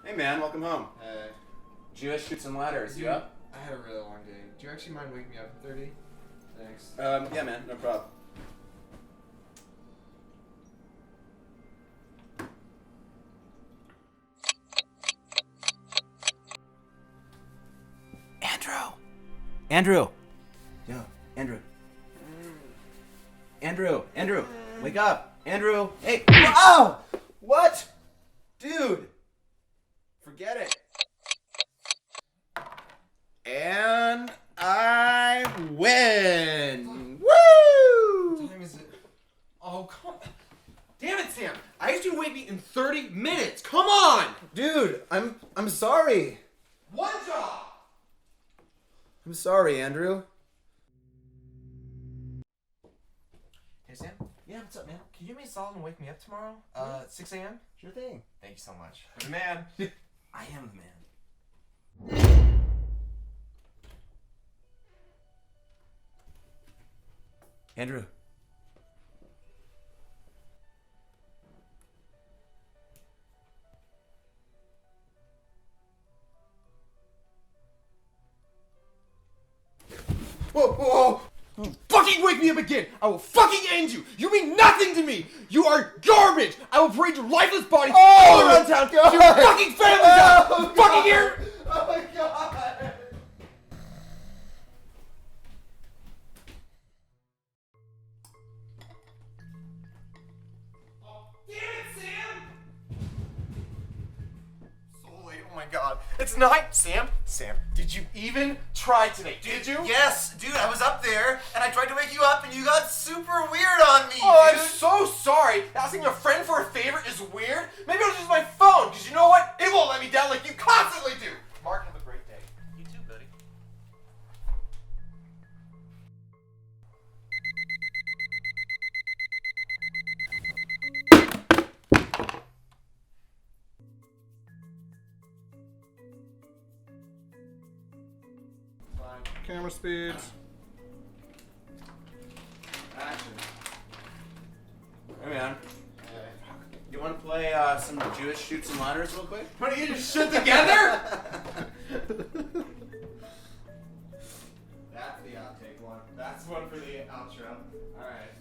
Hey man, welcome home. Hey. Jewish Shoots and Ladders, you up? I had a really long day. Do you actually mind waking me up at 30? Thanks. Yeah man, no problem. Andrew! Yo, Andrew. Andrew! Wake up! Andrew! Hey! Oh! What? Dude! Forget it. And I win! Woo! What time is it? Oh, come on. Damn it, Sam! I asked you to wake me in 30 minutes! Come on! Dude, I'm sorry. One job! I'm sorry, Andrew. Hey, Sam? Yeah, what's up, man? Can you do me a solid and wake me up tomorrow? 6 a.m.? Sure thing. Thank you so much. You're the man. I am the man. Andrew. Whoa, whoa, whoa! You fucking wake me up again! I will fucking end you! You mean nothing to me! You are garbage! I will parade your lifeless body all around town! God. Your fucking family down! Oh, You fucking hear? Oh my god! Damn it, Sam! So late, oh my god. It's night, Sam! Sam, did you even try today? Did you? Yes, dude, I was up there, and I tried to wake you up, and you got super weird on me, Oh, dude. I'm so sorry. Asking a friend for a favor is weird. Maybe I'll use my phone, because you know what? It won't let me down like you constantly do. Mark, have a great day. You too, buddy. Fine. Camera speeds. Action. Hey man. You want to play some Jewish Shoots and Ladders real quick? What are you just shit together? That's the outtake one. That's one for the outro. Alright.